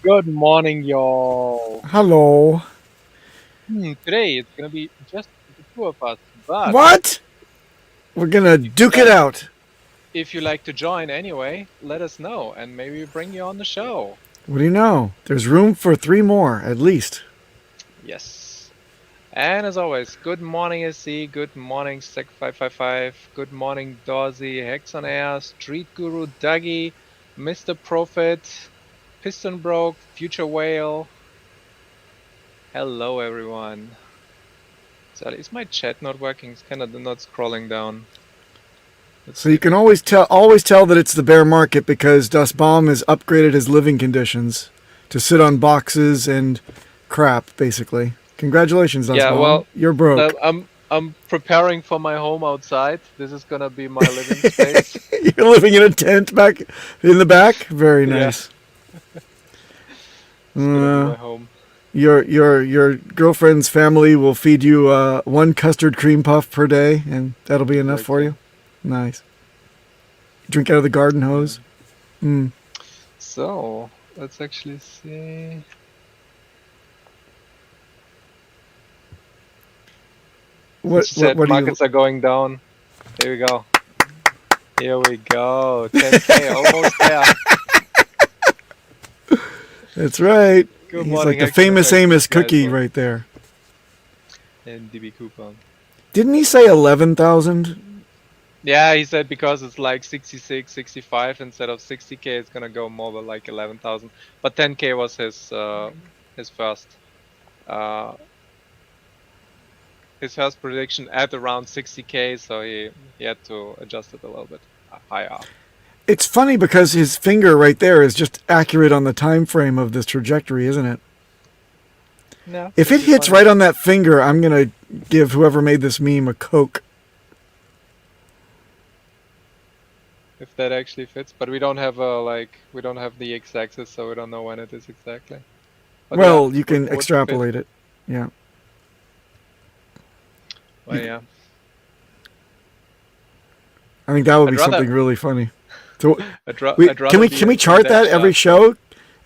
Good morning, y'all. Hello. Today it's gonna be just the two of us, but What? We're gonna if you duke it like, out. if you like to join anyway, let us know, and maybe we bring you on the show. What do you know? There's room for 3 more, at least. Yes. And as always, good morning, SC. Good morning, Sec555. Good morning, Dorsey, Hex on Air, Street Guru, Dougie, Mr. Prophet, Piston Broke, Future Whale. Hello, everyone. So is my chat not working? It's kind of not scrolling down. Let's So see you if I can can always tell that it's the bear market because Das Bomb has upgraded his living conditions to sit on boxes and crap, basically. Congratulations, Das Yeah, Bomb. well, You're broke. I'm preparing for my home outside. This is gonna be my living space. You're living in a tent back in the back. Very Yeah, nice. it's gonna be Uh, my home. your girlfriend's family will feed you one custard cream puff per day, and that'll be enough for Exactly. you. Nice. Drink out of the garden Yeah. hose. Mm. So let's actually see. What Since you what said what do you? markets are going down, here we go. Here we go. 10K, almost there. That's right. Good He's morning, like the Hex and famous Effects. Amos This guy is cookie one. right there. And DB Cooper. Didn't he say 11,000? Yeah, he said because it's like 66, 65 instead of 60K, it's gonna go more than like 11,000. But 10K was his first uh his first prediction at around 60K, so he had to adjust it a little bit higher. It's funny because his finger right there is just accurate on the time frame of this trajectory, isn't it? Yeah, If it pretty hits funny. right on that finger, I'm gonna give whoever made this meme a Coke. If that actually fits, but we don't have we don't have the x-axis, so we don't know when it is exactly. But yeah, Well, you can would fit. extrapolate it. Yeah. Well, yeah. I think that would I'd be rather something really funny. So I'd can rather we be can we in chart that that every chart, but show?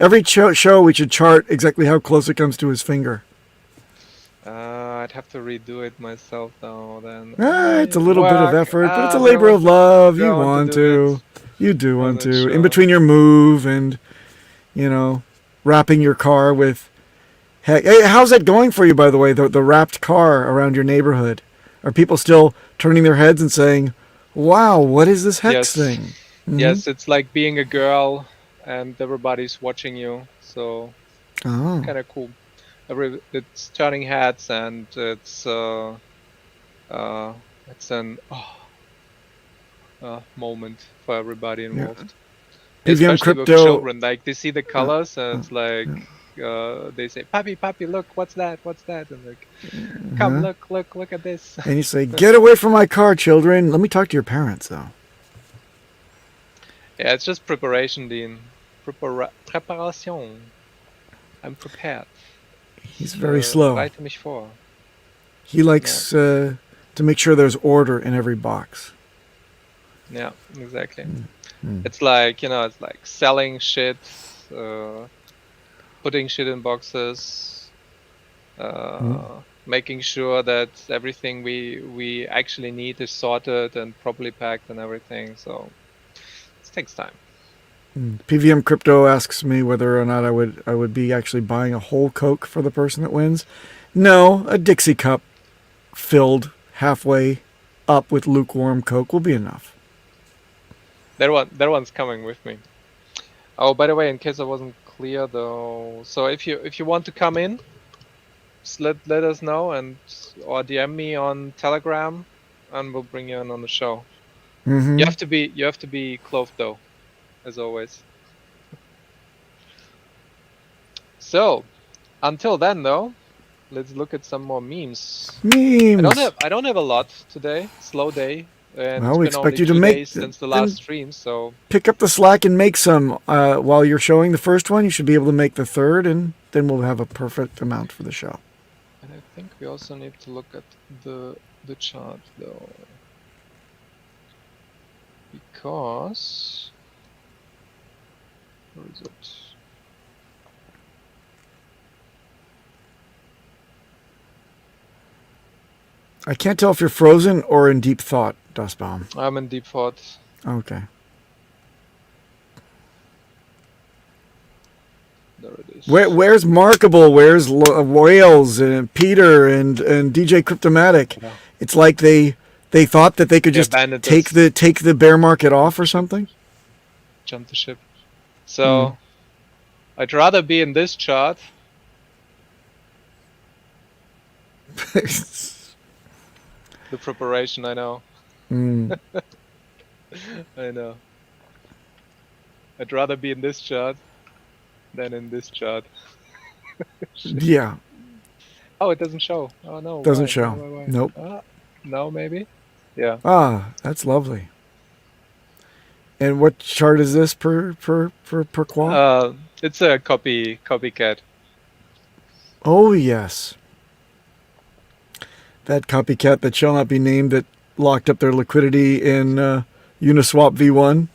Every show we should chart exactly how close it comes to his finger. I'd have to redo it myself though. Then It's a little bit of work. effort, but it's a We don't labor want of love. we You don't want to want do that to. You do on want that to. In show. between your move and, you know, wrapping your car with. Heck, hey, how's that going for you, by the way? The wrapped car around your neighborhood. Are people still turning their heads and saying, "Wow, what is this hex Yes, thing?" Hmm. yes. It's like being a girl and everybody's watching you, so it's Oh, kind of cool. It's turning heads and uh it's an moment for everybody yeah. involved. PVM Especially with crypto. children, like they see the Uh, colors and uh, it's like yeah. they say, "Papi, papi, look, what's that? What's that?" And like, "Come, Uh-huh. look at this." And you say, "Get away from my car, children." Let me talk to your parents, though. Yeah, it's just preparation, Dean. Preparation. I'm prepared. He's Ich very slow. bereite mich vor. He Yeah, likes to make sure there's order in every box. yeah, exactly. Mm. It's like, it's like selling shit, uh, putting shit in boxes, Mm. making sure that everything we actually need is sorted and properly packed and everything. So it takes time. PVM Crypto asks me whether or not I would be actually buying a whole Coke for the person that wins. No, a Dixie cup filled halfway up with lukewarm Coke will be enough. That one's coming with me. Oh, by the way, in case I wasn't clear though, so if you want to come in, just let us know and or DM me on Telegram, and we'll bring you in on the show. You Mm-hmm. have to be clothed though, as always. So until then though, let's look at some more memes. Memes. I don't have a lot today. Slow day, and Well, it's we been expect only you to 2 days make since the last then stream. So pick up the slack and make some. While you're showing the first one, you should be able to make the third, and then we'll have a perfect amount for the show. and I think we also need to look at the chart though, because where is it? I can't tell if you're frozen or in deep thought, Dustbaum. I'm in deep thought. Okay. There it is. Where's Markable? Where's Wales and Peter and DJ Cryptomatic? Yeah. It's like they thought that they could just take the bear market off or something. Jump the ship. So I'd rather be in this chart. The preparation, I know. I know. I'd rather be in this chart than in this chart. Yeah. Oh, it doesn't show. Oh no. Doesn't show. Why? Nope. No, maybe. Yeah. Ah, that's lovely. And what chart is this per quad? It's a copycat. Oh yes. That copycat that shall not be named that locked up their liquidity in Uniswap V1.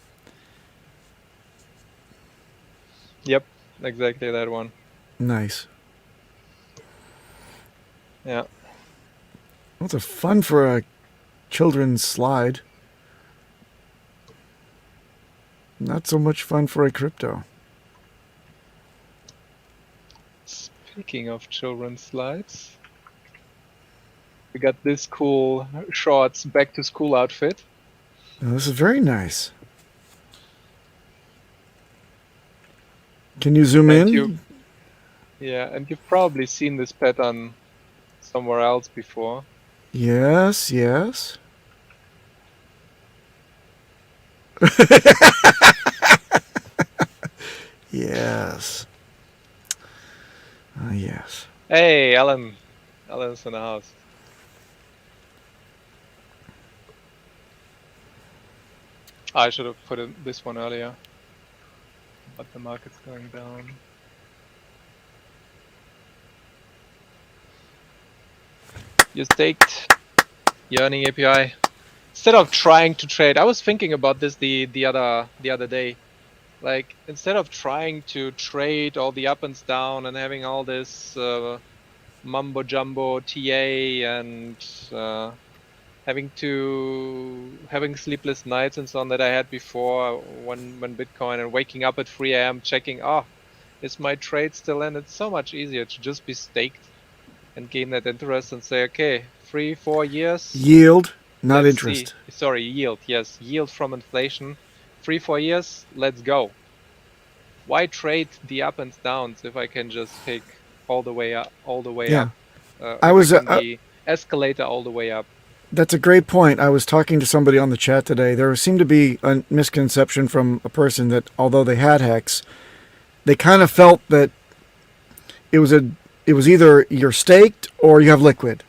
Yep, exactly that one. Nice. Yeah. That's a fun for a children's slide. Not so much fun for a crypto. Speaking of children's slides, we got this cool shorts back to school outfit. Oh, this is very nice. Can you zoom in? Yeah, and you've probably seen this pattern somewhere else before. Yes, yes. Yes. Yes. Hey, Alan. Alan's in the house. I should have put this one earlier. But the market's going down. You staked Yearning API. Instead of trying to trade, I was thinking about this the other day. Like, instead of trying to trade all the up and down and having all this mumbo jumbo TA and having sleepless nights and so on that I had before when Bitcoin, and waking up at 3 AM checking, is my trade still in? It's so much easier to just be staked and gain that interest and say, okay, 3-4 years yield, not interest. Sorry, yield. Yes, yield from inflation. 3-4 years, let's go. Why trade the up and downs if I can just take all the way up, I was the escalator all the way up. That's a great point. I was talking to somebody on the chat today. There seemed to be a misconception from a person that although they had HEX, they kind of felt that it was either you're staked or you have liquid,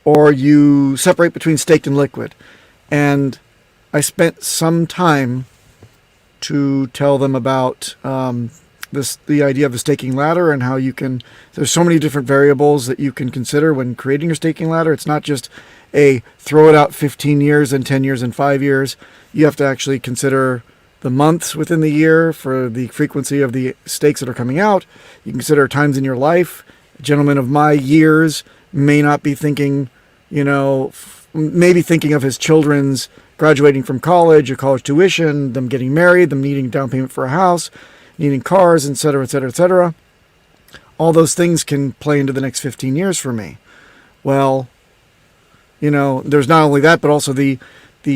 or you separate between staked and liquid. And I spent some time to tell them about the idea of the staking ladder and how you can. There's so many different variables that you can consider when creating your staking ladder. It's not just throw it out 15 years and 10 years and 5 years. You have to actually consider the months within the year for the frequency of the stakes that are coming out. You can consider times in your life. A gentleman of my years may not be thinking, maybe thinking of his children's graduating from college, or college tuition, them getting married, them needing down payment for a house, needing cars, etc., etc., etc. All those things can play into the next 15 years for me. Well, there's not only that, but also the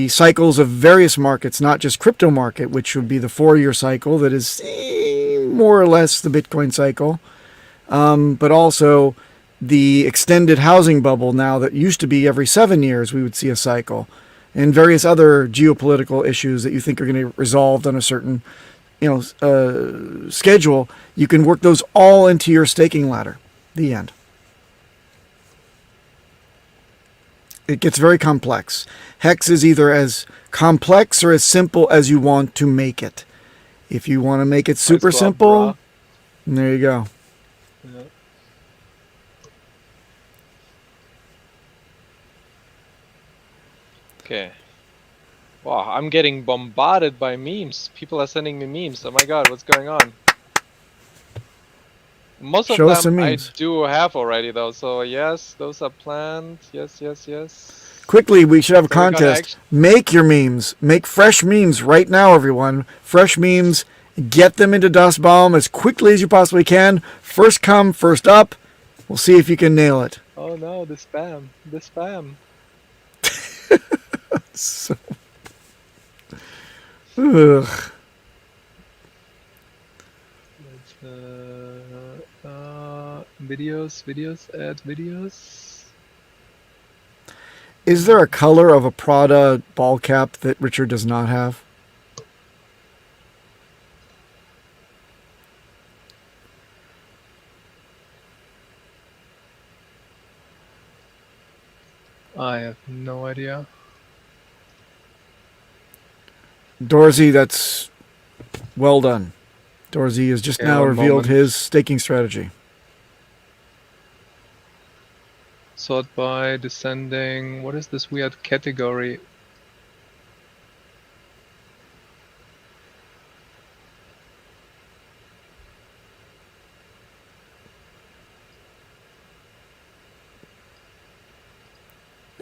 cycles of various markets, not just crypto market, which would be the 4-year cycle that is more or less the Bitcoin cycle, but also the extended housing bubble now that used to be every 7 years we would see a cycle, and various other geopolitical issues that you think are going to be resolved on a certain schedule. You can work those all into your staking ladder. The end. It gets very complex. HEX is either as complex or as simple as you want to make it. If you want to make it super simple, there you go. Yeah. Okay. Wow, I'm getting bombarded by memes. People are sending me memes. Oh my god, what's going on? Most of Show us them some I memes. do have already though. So yes, those are planned. Yes, yes, yes. Quickly, we should have a So we're gonna contest. actually. Make your memes. Make fresh memes right now, everyone. Fresh memes. Get them into Dust Bomb as quickly as you possibly can. First come, first up. We'll see if you can nail it. Oh no, the spam, the spam. So, ugh. Let's, videos, add videos. Is there a color of a Prada ball cap that Richard does not have? I have no idea. Dorsey, that's well done. Dorsey has just Okay, now one revealed moment. his staking strategy. Sort by descending. What is this weird category?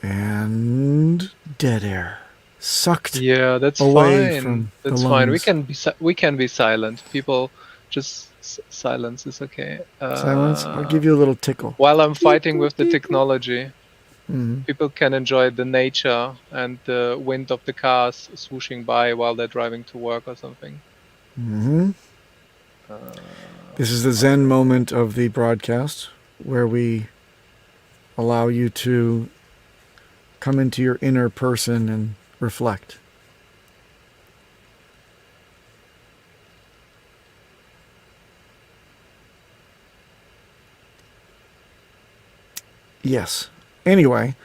And dead air. Sucked Yeah, that's away fine. from the That's fine. We lungs. can be silent. People, just silence is okay. Silence. I'll give you a little tickle. While I'm fighting with the technology, Mm-hmm. people can enjoy the nature and the wind of the cars swooshing by while they're driving to work or something. Mm-hmm. This is the Zen moment of the broadcast where we allow you to come into your inner person and reflect. Yes. Anyway,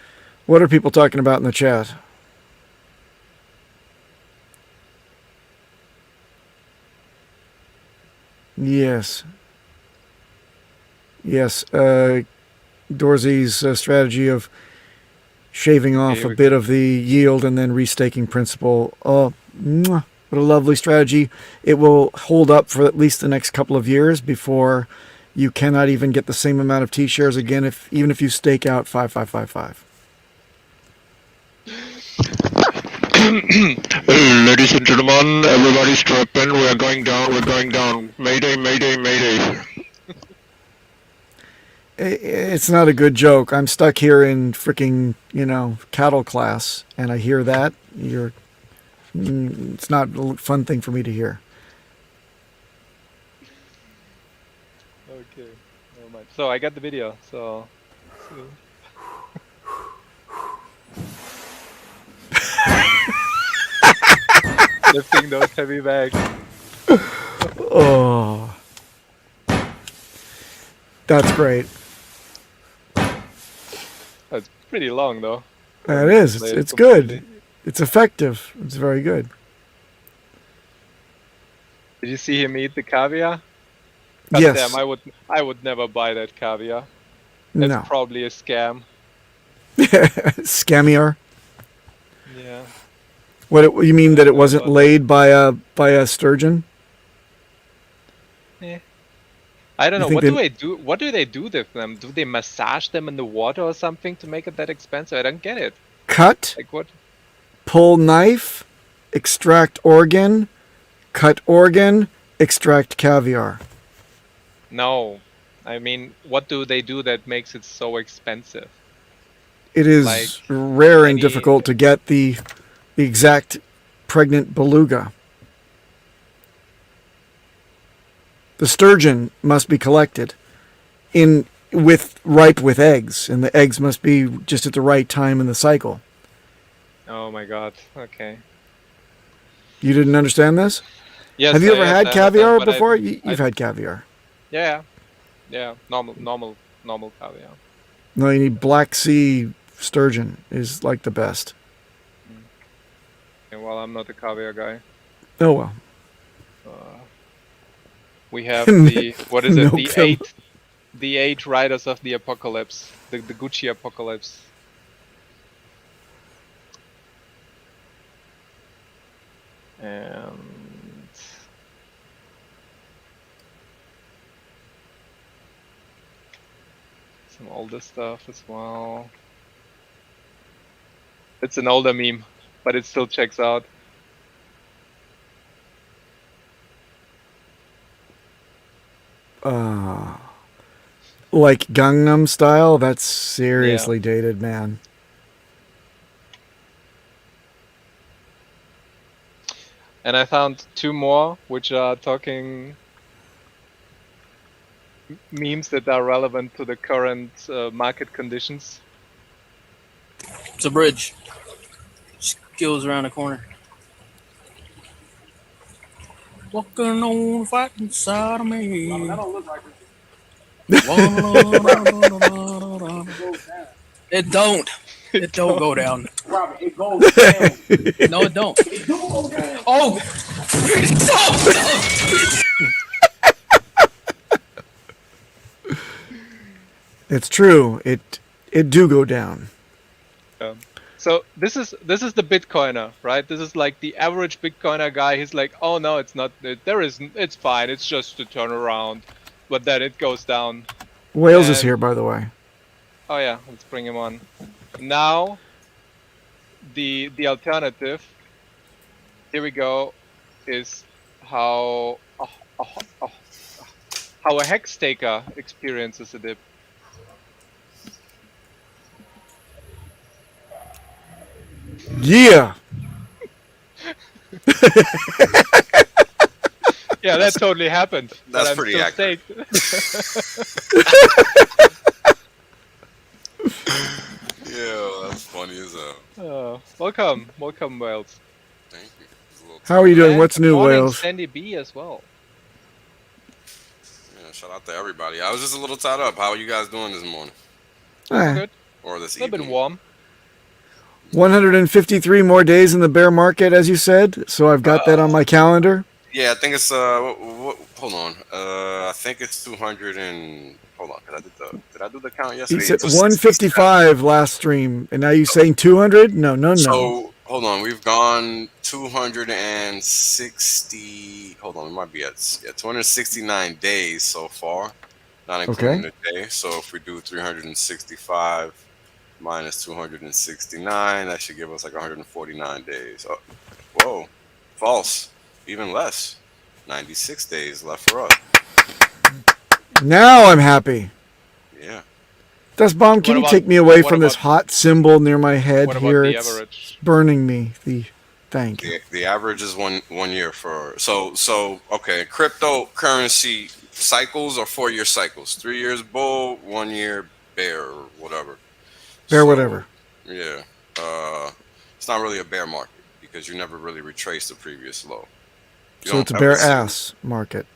what are people talking about in the chat? Yes. Yes. Dorsey's strategy of shaving off a bit of the yield and then restaking principal. Oh, what a lovely strategy. It will hold up for at least the next couple of years before you cannot even get the same amount of T shares again, even if you stake out 5555. Ladies and gentlemen, everybody strap in. We're going down. We're going down. Mayday, mayday, mayday. It's not a good joke. I'm stuck here in freaking, cattle class, and I hear that. It's not a fun thing for me to hear. Okay, never mind. So I got the video. So. Lifting those heavy bags. Oh, that's great. That's pretty long though. It is. It's good. It's effective. It's very good. Did you see him eat the caviar? God Yes. damn, I would never buy that caviar. That's No. probably a scam. Scammier. Yeah. What you mean that it wasn't laid by a sturgeon? Eh. I don't know. What do they do with them? Do they massage them in the water or something to make it that expensive? I don't get it. Cut. Like what? Pull knife. Extract organ. Cut organ. Extract caviar. No. I mean, what do they do that makes it so expensive? It is rare and difficult to get the exact pregnant beluga. The sturgeon must be collected ripe with eggs, and the eggs must be just at the right time in the cycle. Oh my god. Okay. You didn't understand this? Yes. Have you ever had caviar but before? You've had caviar. Yeah. Yeah. Normal caviar. No, you need Black Sea sturgeon is like the best. Okay, well, I'm not a caviar guy. Oh well. We have the Milk the eight riders of the apocalypse, the Gucci apocalypse. And Some older stuff as well. It's an older meme, but it still checks out. Like Gangnam Style? That's seriously dated, man. And I found two more, which are talking memes that are relevant to the current market conditions. It's a bridge. Skills around the corner. Walking on the fighting side of me. That don't look like it. It don't. It don't go down. Robert, it goes down. No, it don't. It do go down. Oh! It's true. It do go down. So this is the Bitcoiner, right? This is like the average Bitcoiner guy. He's like, oh no, it's not. It's fine. It's just a turnaround, but then it goes down. Wales is here, by the way. Oh yeah, let's bring him on. Now, the alternative. Here we go. Is how a hex taker experiences a dip. Yeah. Yeah, that totally happened. That's but pretty I'm still accurate. Yeah, that's funny as hell. Welcome, Wales. Thank you. It's a little How are you doing? And What's new, morning, Wales? Sandy B as well. Yeah, shout out to everybody. I was just a little tied up. How are you guys doing this morning Good. or this A little evening? bit warm. 153 more days in the bear market, as you said. So I've got that on my calendar. Yeah, I think it's hold on. I think it's 200 and hold on. Did I do the count He yesterday? said It was 155 last stream, and now you're saying 200? No. So hold on, we've gone 260. Hold on, we might be at 269 days so far, not including the day. So if we do 365 minus 269, that should give us like 149 days. Oh, whoa, false, even less. 96 days left for us. Now I'm happy. Yeah. Dust Bomb, can What you about- take me away what from this about- hot symbol near my head What about here? the It's average? burning me. Thank you. The average is one year for so okay. Cryptocurrency cycles are 4-year cycles. 3 years bull, 1 year bear or whatever. Whatever. Yeah. It's not really a bear market because you never really retrace the previous low. You So don't it's a ever bear see- ass market.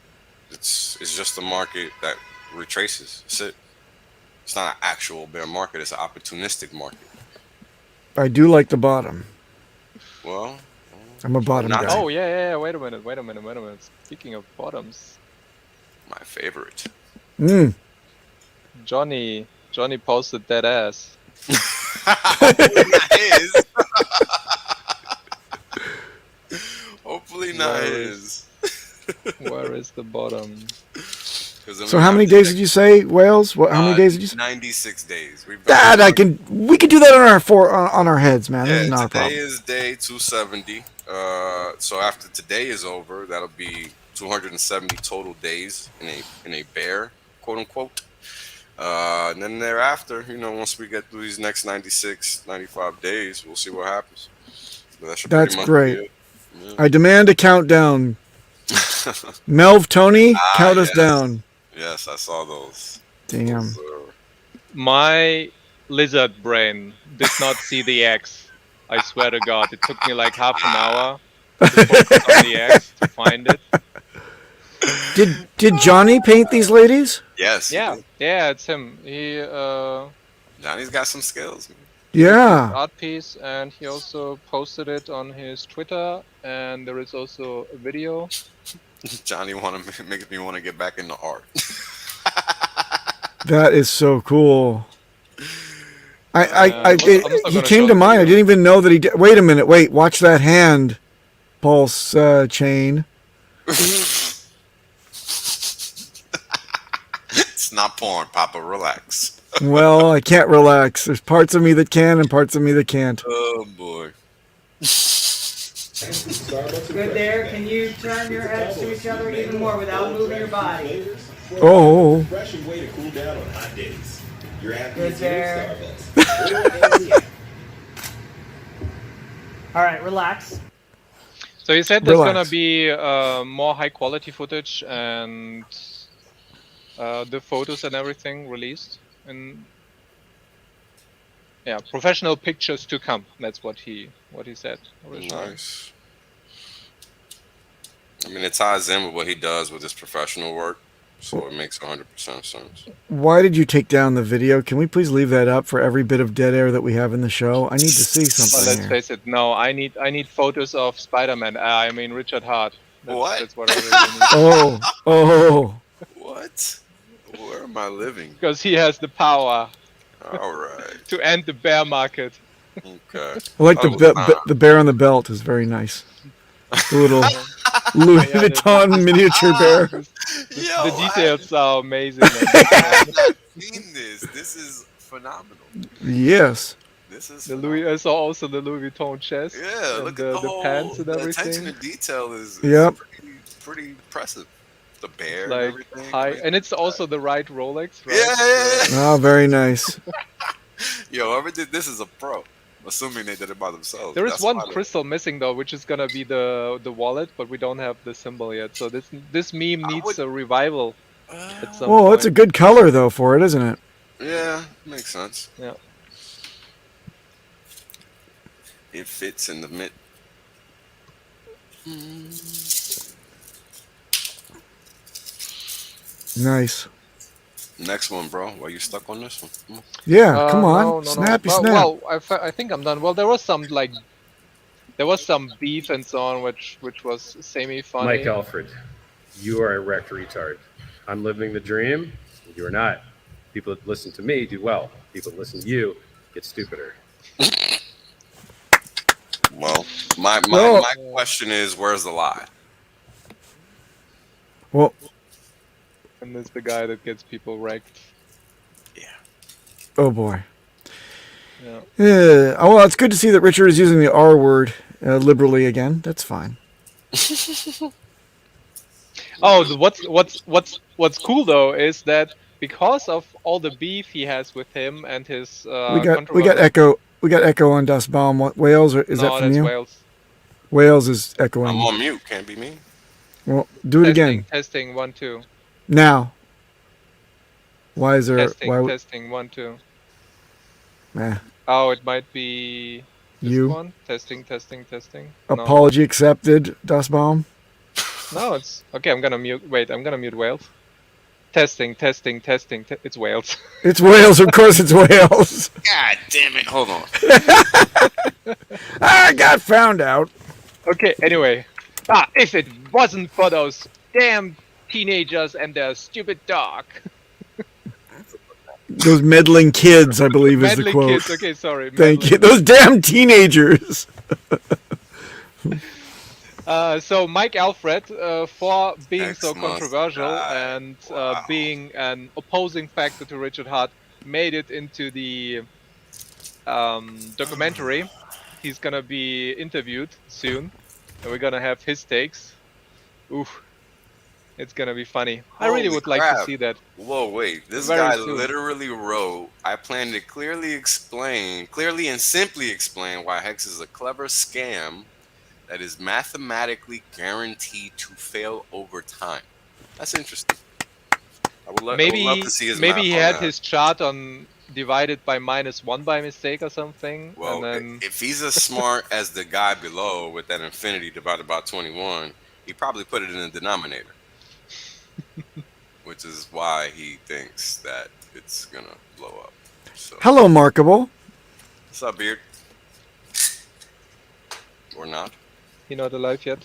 It's just a market that retraces. That's it. It's not an actual bear market. It's an opportunistic market. I do like the bottom. Well, I'm a bottom Not- guy. Oh yeah. Wait a minute. Speaking of bottoms, my favorite. Johnny posted that ass. Hopefully not his. Where is the bottom? So how many days did you say, Wales? How many days did you say? 96 days. We've That been- we can do that on our heads, man. This is Yeah, not a today problem. is day 270. So after today is over, that'll be 270 total days in a bear, quote unquote. And then thereafter, once we get through these next 96, 95 days, we'll see what happens. But that should That's pretty much great. be it. Yeah. I demand a countdown. Melv Tony, count us yes. down. Yes, I saw those. Damn. Those, My lizard brain did not see the X. I swear to God, it took me like half an hour to focus on the X to find it. Did Johnny paint these ladies? yes. Yeah, it's him. He Johnny's got some skills. Man. Yeah. art piece, and he also posted it on his Twitter, and there is also a video. Johnny makes me want to get back into art. That is so cool. I'm just He not gonna came show to the mind. I video. didn't even know that he did. Wait a minute. Wait. Watch that hand pulse chain. It's not porn, Papa. Relax. Well, I can't relax. There's parts of me that can and parts of me that can't. Oh boy. Good there. Can you turn your heads to each other even more without moving your body? Oh. Refreshing way to cool down on hot days. You're happy Good as you there. Starbucks. All right, relax. So you said there's Relax. gonna be more high quality footage and the photos and everything released, and yeah, professional pictures to come. That's what he said originally. Nice. I mean, it ties in with what he does with his professional work, so it makes 100% sense. Why did you take down the video? Can we please leave that up for every bit of dead air that we have in the show? I need to see But something let's here. face it, no, I need photos of Spider-Man. I mean Richard Hart. What? That's what I really need. Oh. What? Where am I living? Because he has the power All right. to end the bear market. Okay. I like Oh, the bear on the belt is very nice. The little Louis Yeah, Vuitton miniature bear. Yo, The details are amazing. I've not seen this. This is phenomenal. Yes. This is The Louis, I saw also the Louis Vuitton chest. Yeah, and look the, at the pants and the attention everything. to detail is Yep. pretty impressive. The bear and Like everything. high, and it's also the right Rolex, right? Yeah. Oh, very nice. Yo, whoever did this is a pro. Assuming they did it by themselves. There is That's one why they- crystal missing though, which is gonna be the wallet, but we don't have the symbol yet. So this meme needs would- a revival at some Well, point. it's a good color though for it, isn't it? Yeah, makes sense. Yeah. It fits in the mid. Nice. Next one, bro. Why you stuck on this one? Yeah, come on. No. Snappy well, snap. Well, I think I'm done. Well, there was some beef and so on, which was semi funny. Mike Alfred, you are a wrecked retard. I'm living the dream. You are not. People that listen to me do well. People that listen to you get stupider. Well, my question is, where's the lie? Well, And it's the guy that gets people wrecked. oh boy. Yeah. Yeah. Oh, well, it's good to see that Richard is using the R word liberally again. That's fine. Oh, what's cool though is that because of all the beef he has with him and his we got echo on Dustbaum. What Wales or is no, that from that's you? Wales. Wales is echoing. I'm on mute. Can't be me. Well, do it again Testing 1 2. now. Why is there? Testing why? testing 1 2. Nah. Oh, it might be this You. one. Testing. Apology accepted, Dustbaum. No, it's okay. I'm gonna mute. Wait, I'm gonna mute Wales. Testing. It's Wales. It's Wales. Of course, it's Wales. God damn it! Hold on. I got found out. Okay. Anyway, if it wasn't for those damn teenagers and their stupid dog. Those meddling kids, I believe, is the Meddling quote. kids. Okay, sorry. Thank you. meddling. Those damn teenagers. So Mike Alfred, for being so X must controversial die. and Wow. being an opposing factor to Richard Hart, made it into the documentary. He's gonna be interviewed soon, and we're gonna have his takes. Oof, it's gonna be funny. I really Holy would like to crap. see that. Whoa, wait. This Very guy soon. literally wrote, I plan to clearly and simply explain why Hex is a clever scam that is mathematically guaranteed to fail over time. That's interesting. I would love to see his maybe math he on had that. his chart on divided by -1 by mistake or something, Well, and then if he's as smart as the guy below with that infinity divided by 21, he probably put it in the denominator. Which is why he thinks that it's going to blow up. So, Hello, Markable. what's up, Beard? Or not? he not alive yet.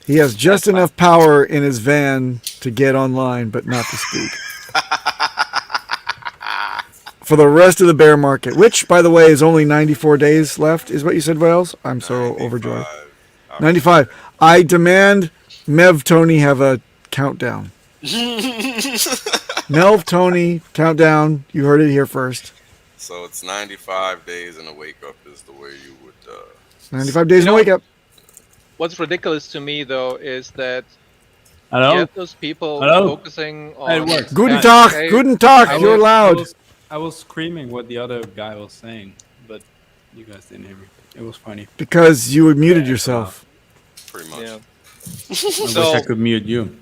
He has just enough power in his van to get online, but not to speak. For the rest of the bear market, which, by the way, is only 94 days left, is what you said, Wales? I'm so overjoyed. 95. I demand Mev Tony have a countdown. Nelv, Tony, countdown. You heard it here first. So it's 95 days and a wake up is the way you would. 95 days You and know, wake up. what's ridiculous to me though is that you Hello? have those people Hello? focusing It on. works. Guten Guys, Tag, Hey, guten Tag. I You're was- loud. I was screaming what the other guy was saying, but you guys didn't hear me. It was funny. Because you muted yourself. Pretty much. Yeah. I wish So I could mute you.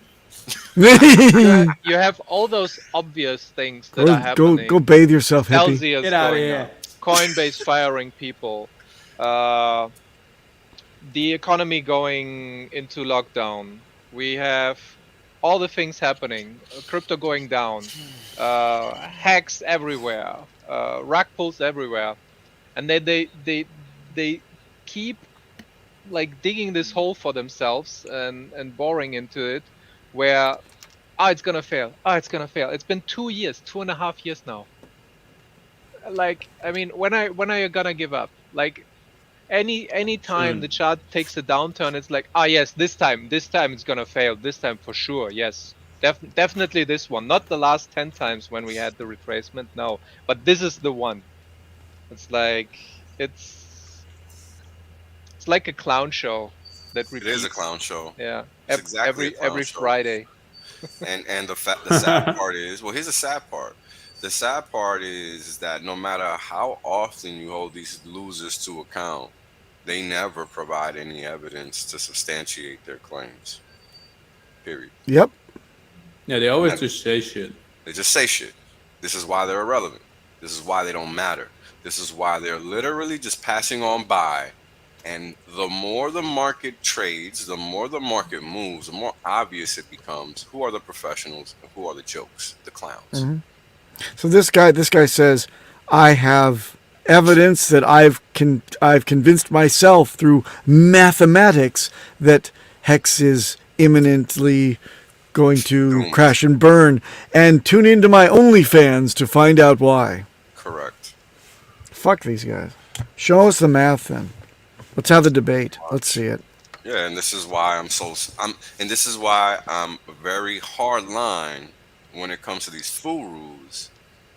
you have all those obvious things that are happening. go bathe yourself, hippie. LZ is Get out of going here. up. Coinbase firing people. The economy going into lockdown. We have all the things happening. Crypto going down. Hacks everywhere. Rug pulls everywhere. And they keep like digging this hole for themselves and boring into it where it's gonna fail. It's gonna fail. It's been 2 years, 2.5 years now. Like, I mean, when are you gonna give up? Like, any time Soon. the chart takes a downturn, it's like, yes, this time it's gonna fail. This time for sure, yes. Definitely this one. Not the last 10 times when we had the retracement, no. But this is the one. It's like, it's like a clown show that It repeats. is a clown show. Yeah. It's exactly a clown every show. Friday. And the sad part is, well, here's the sad part. The sad part is that no matter how often you hold these losers to account, they never provide any evidence to substantiate their claims. Period. Yep. Yeah, they always just say shit. They just say shit. This is why they're irrelevant. This is why they don't matter. This is why they're literally just passing on by. And the more the market trades, the more the market moves, the more obvious it becomes who are the professionals and who are the jokes, the clowns. So this guy says, I have evidence that I've convinced myself through mathematics that Hex is imminently going to crash and burn, and tune into my OnlyFans to find out why. Correct. Fuck these guys. Show us the math then. Let's have the debate. Let's see it. Yeah, and this is why this is why I'm a very hard line when it comes to these fool rules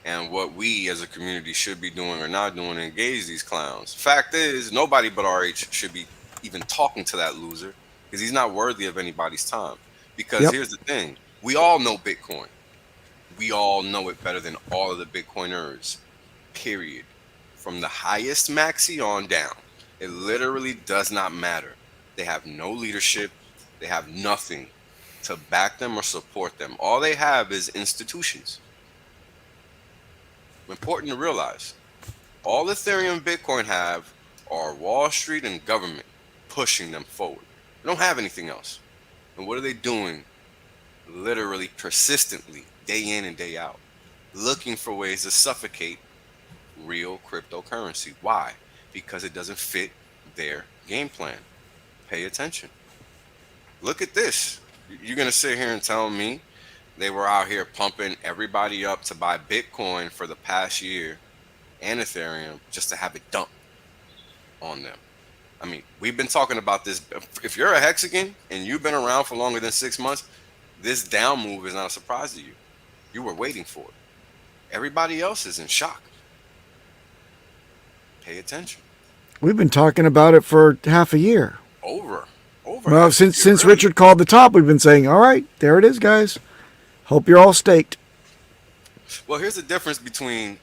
and what we as a community should be doing or not doing to engage these clowns. Fact is, nobody but RH should be even talking to that loser because he's not worthy of anybody's time. Because here's the thing. We all know Bitcoin. We all know it better than all of the Bitcoiners. Period. From the highest maxi on down. It literally does not matter. They have no leadership. They have nothing to back them or support them. All they have is institutions. Important to realize. All Ethereum and Bitcoin have are Wall Street and government pushing them forward. They don't have anything else. And what are they doing? Literally persistently, day in and day out, looking for ways to suffocate real cryptocurrency. Why? Because it doesn't fit their game plan. Pay attention. Look at this. You're going to sit here and tell me they were out here pumping everybody up to buy Bitcoin for the past year and Ethereum just to have it dump on them. I mean, we've been talking about this. If you're a Hexican and you've been around for longer than 6 months, this down move is not a surprise to you. You were waiting for it. Everybody else is in shock. Pay attention. We've been talking about it for half a year. Over. Well, since Richard called the top, we've been saying, all right, there it is, guys. Hope you're all staked. Well, here's the difference between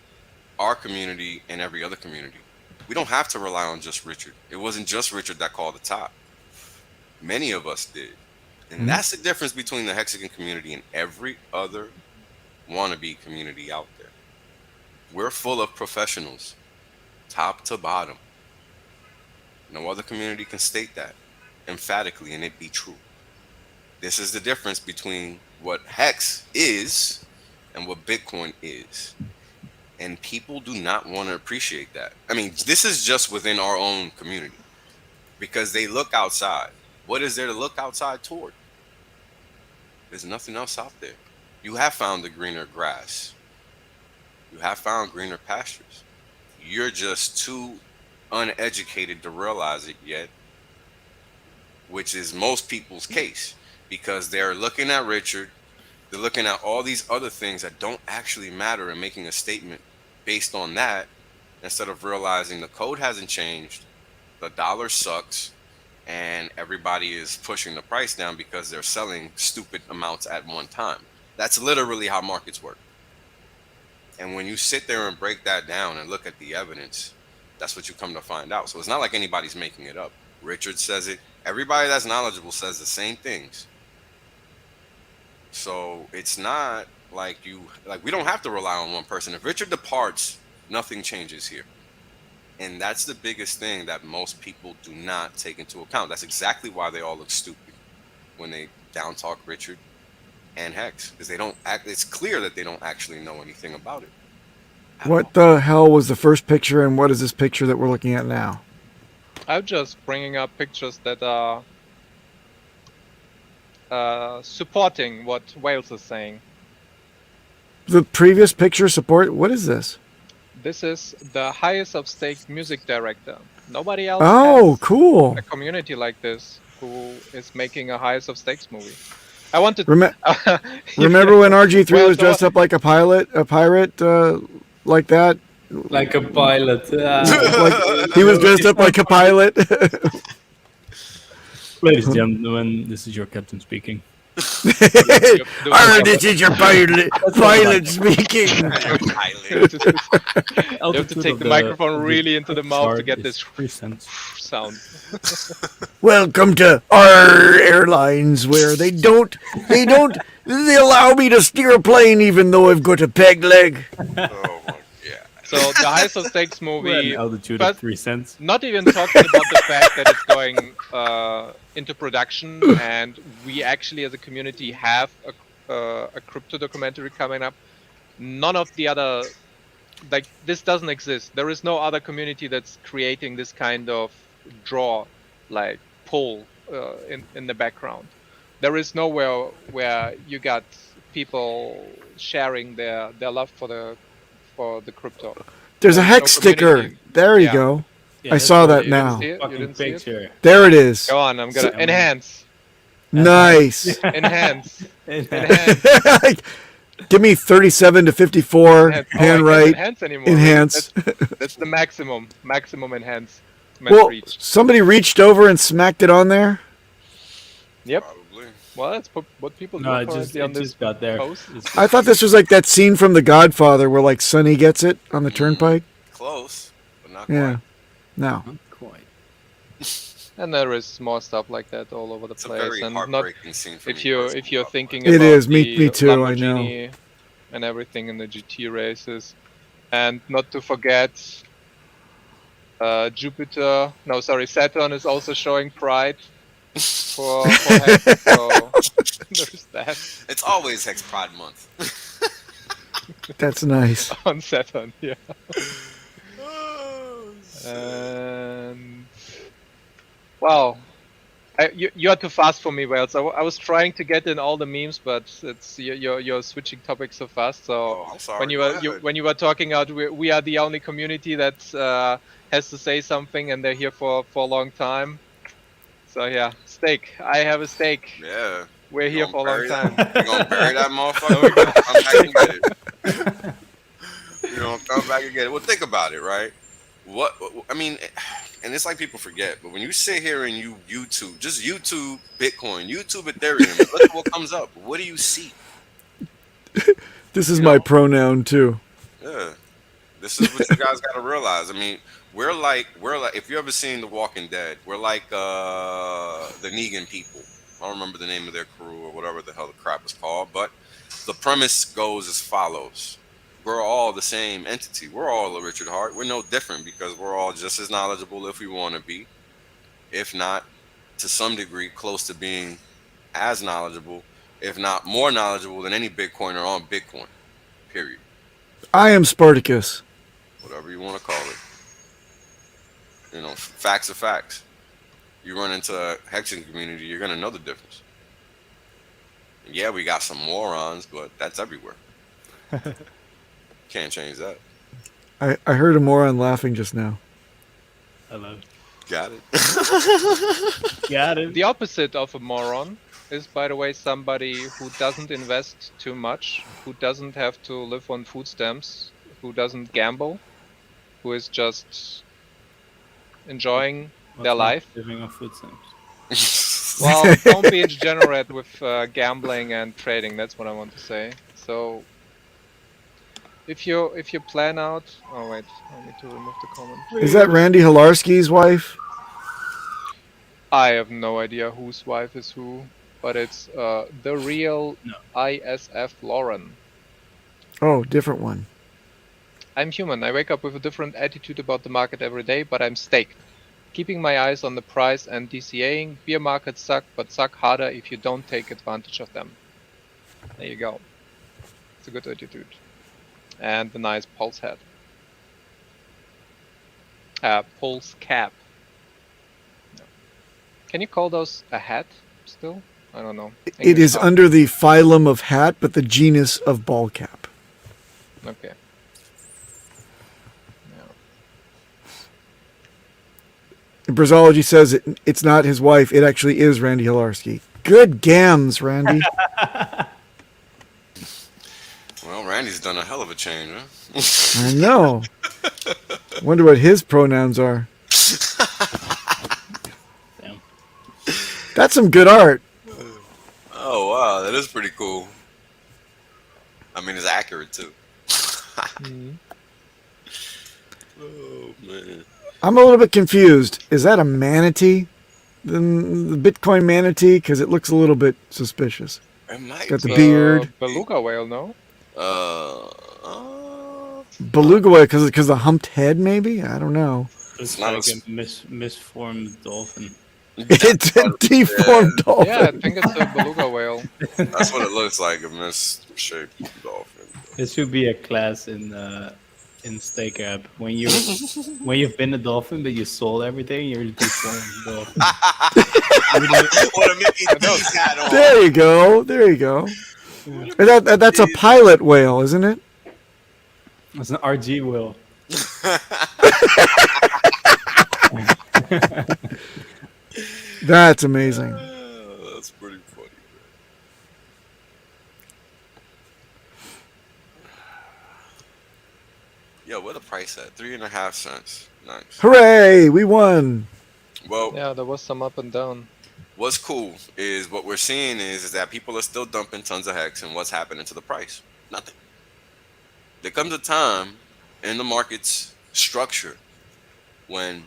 our community and every other community. We don't have to rely on just Richard. It wasn't just Richard that called the top. Many of us did. And that's the difference between the Hexican community and every other wannabe community out there. We're full of professionals, top to bottom. No other community can state that emphatically and it be true. This is the difference between what Hex is and what Bitcoin is. And people do not want to appreciate that. I mean, this is just within our own community because they look outside. What is there to look outside toward? There's nothing else out there. You have found the greener grass. You have found greener pastures. You're just too uneducated to realize it yet, which is most people's case because they're looking at Richard They're looking at all these other things that don't actually matter and making a statement based on that instead of realizing the code hasn't changed, the dollar sucks, and everybody is pushing the price down because they're selling stupid amounts at one time. That's literally how markets work. And when you sit there and break that down and look at the evidence, that's what you come to find out. So it's not like anybody's making it up. Richard says it. Everybody that's knowledgeable says the same things. So it's not like we don't have to rely on one person. If Richard departs, nothing changes here. And that's the biggest thing that most people do not take into account. That's exactly why they all look stupid when they down talk Richard and Hex, because they don't act. It's clear that they don't actually know anything about it. What the hell was the first picture, and what is this picture that we're looking at now? I'm just bringing up pictures that are supporting what Wales is saying. The previous picture support. What is this? This is the highest of staked music director. Nobody else Oh, has cool. a community like this who is making a highest of stakes movie. I wanted. Remember when RG3 was dressed up like a pirate, like that? Like a pilot. Like he was dressed up like a pilot. Ladies and gentlemen, this is your captain speaking. This is your pilot speaking. You have to take the microphone really into the mouth to get this 3 cents. sound. Welcome to our airlines, where they allow me to steer a plane even though I've got a peg leg. Oh my god. So the highest of stakes movie, Altitude of 3 cents. not even talking about the fact that it's going into production, and we actually as a community have a crypto documentary coming up. None of the other, like, this doesn't exist. There is no other community that's creating this kind of draw, like pull in the background. There is nowhere where you got people sharing their love for the crypto. There's a no HEX sticker. community. There you Yeah. go. Yeah, I saw that You now. didn't see it? You Fucking didn't see it? picture. There it is. Go on, I'm gonna enhance. Nice. Enhance. Enhance. Give me 37 to 54 Enhance. Oh, I can't handwrite. enhance anymore. Enhance. That's the maximum enhance. Well, Reach. somebody reached over and smacked it on there. Yep. Probably. Well, that's what people do No, it just, currently on it this just got there. post. It's- I thought this was like that scene from The Godfather where like Sonny gets it on the turnpike. Close, but not Yeah. quite. No. Not quite. And there is more stuff like that all over the It's a place. very And not heartbreaking scene for if me you're personally, thinking It about is, me the too, I know. Lamborghini and everything in the GT races, and not to forget Saturn is also showing pride for Hex, so there's that It's always Hex Pride Month. That's nice. on Saturn, yeah. Oh, And wow, you're too fast for me, Wales. I was trying to get in all the memes, but it's you're switching topics so fast. So Oh, I'm sorry. when you Go were ahead. when you were talking out, we are the only community that has to say something, and they're here for a long time. So yeah, steak. I have a steak. Yeah. We're You here gonna for a long bury time. that? You gonna bury that motherfucker? You gonna come back and get it. You gonna come back and get it. Well, think about it, right? What I mean, and it's like people forget, but when you sit here and you just YouTube Bitcoin, YouTube Ethereum, look at what comes up. What do you see? This is my pronoun too. Yeah, this is what you guys got to realize. I mean, we're like if you ever seen The Walking Dead, we're like the Negan people. I don't remember the name of their crew or whatever the hell the crap is called, but the premise goes as follows. We're all the same entity. We're all a Richard Hart. We're no different because we're all just as knowledgeable if we want to be, if not to some degree close to being as knowledgeable, if not more knowledgeable than any Bitcoiner on Bitcoin, period. I am Spartacus. Whatever you want to call it. You know, facts are facts. You run into a Hexing community, you're going to know the difference. And yeah, we got some morons, but that's everywhere. Can't change that. I heard a moron laughing just now. Hello. Got it. Got it. The opposite of a moron is, by the way, somebody who doesn't invest too much, who doesn't have to live on food stamps, who doesn't gamble, who is just enjoying their life. Living on food stamps. Well, don't be degenerate with gambling and trading. That's what I want to say. So, if you plan out, oh wait, I need to remove the comment. Is that Randy Hilarski's wife? I have no idea whose wife is who, but it's the real ISF Lauren. Oh, different one. I'm human. I wake up with a different attitude about the market every day, but I'm staked. Keeping my eyes on the price and DCAing. Beer markets suck, but suck harder if you don't take advantage of them. There you go. It's a good attitude. And the nice pulse hat. Pulse cap. No. Can you call those a hat still? I don't know. It is under the phylum of hat, but the genus of ball cap. Okay. Brazology says it's not his wife. It actually is Randy Hilarski. Good gams, Randy. Well, Randy's done a hell of a change, huh? I know. Wonder what his pronouns are. Damn. That's some good art. Oh, wow. That is pretty cool. I mean, it's accurate, too. Oh, man. I'm a little bit confused. Is that a manatee? The Bitcoin manatee? Because it looks a little bit suspicious. It might Got the be. beard. Beluga whale, no? Beluga whale because the humped head, maybe? I don't know. It's not like a- a misformed dolphin. It's a deformed dolphin. Yeah, I think it's a beluga whale. That's what it looks like, a misshaped dolphin. It should be a class in Steak App. When you've been a dolphin but you sold everything, you're a deformed dolphin. What a Mickey D's hat on. There you go. There you go. That's a pilot whale, isn't it? It's an RG whale. That's amazing. That's pretty funny. Yo, what a price at? 3.5 cents. Nice. Hooray! We won. Well, Yeah, there was some up and down. what's cool is what we're seeing is that people are still dumping tons of hex, and what's happening to the price? Nothing. There comes a time in the market's structure when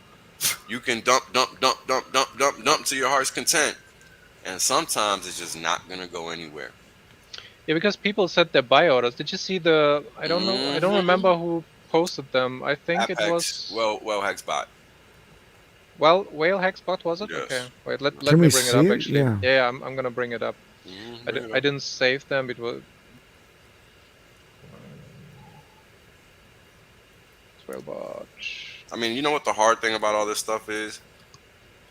you can dump to your heart's content, and sometimes it's just not gonna go anywhere. Yeah, because people set their buy orders. Did you see the? I don't know. I don't remember who posted them. I think it was. Well, Hexbot. Well, Whale Hexbot, was it? Yes. Okay. Wait, let Can me we bring it see up it? actually. Yeah. Yeah, I'm gonna bring it up. I didn't save them. It was. Whalebot. I mean, you know what the hard thing about all this stuff is?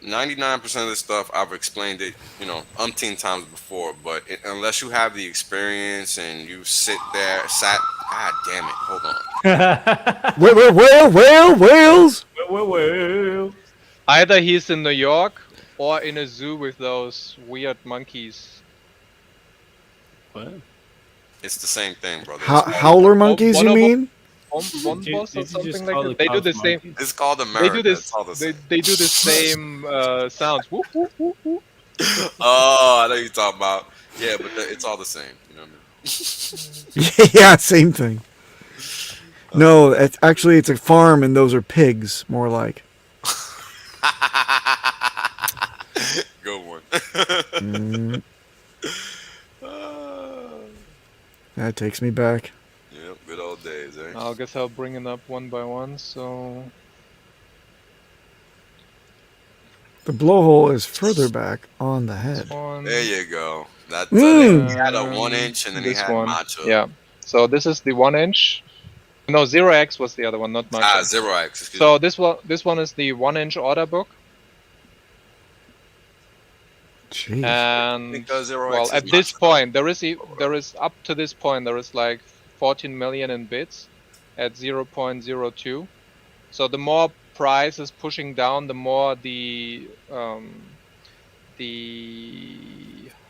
99% of this stuff, I've explained it, umpteen times before, but unless you have the experience and you God damn it, hold on. Whales. Well. Either he's in New York or in a zoo with those weird monkeys. What? It's the same thing, brother. Howler monkeys, one you of them- mean? One Did you boss or just something call like the that. They do the cows same. monkeys? It's called They America. do this. It's all the same. They do the same sounds. Whoop, whoop, whoop, whoop. Oh, I know you're talking about. Yeah, but it's all the same. You know what I mean? Yeah, same thing. No, it's a farm, and those are pigs, more like. Good one. That takes me back. Yep, good old days, eh? I guess I'll bring it up one by one. So The blowhole is further back on the head. one. There you go. That's Mm. he had a 1 inch, and then he This had one. macho. Yeah. So this is the 1 inch. No, 0x was the other one, not macho. 0x. Excuse So me. this one is the 1 inch order book. Jeez. And Because 0x well, is at this macho. point, there is up to this point there is like 14 million in bits at 0.02. So the more price is pushing down, the more the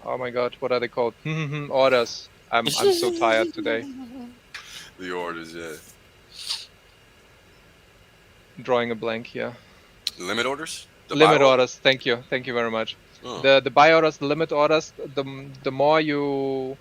Oh my god, what are they called? Orders. I'm so tired today. The orders, yeah. Drawing a blank here. Limit orders? The Limit buy orders. Thank you very much. Oh. The buy orders, the limit orders. The more you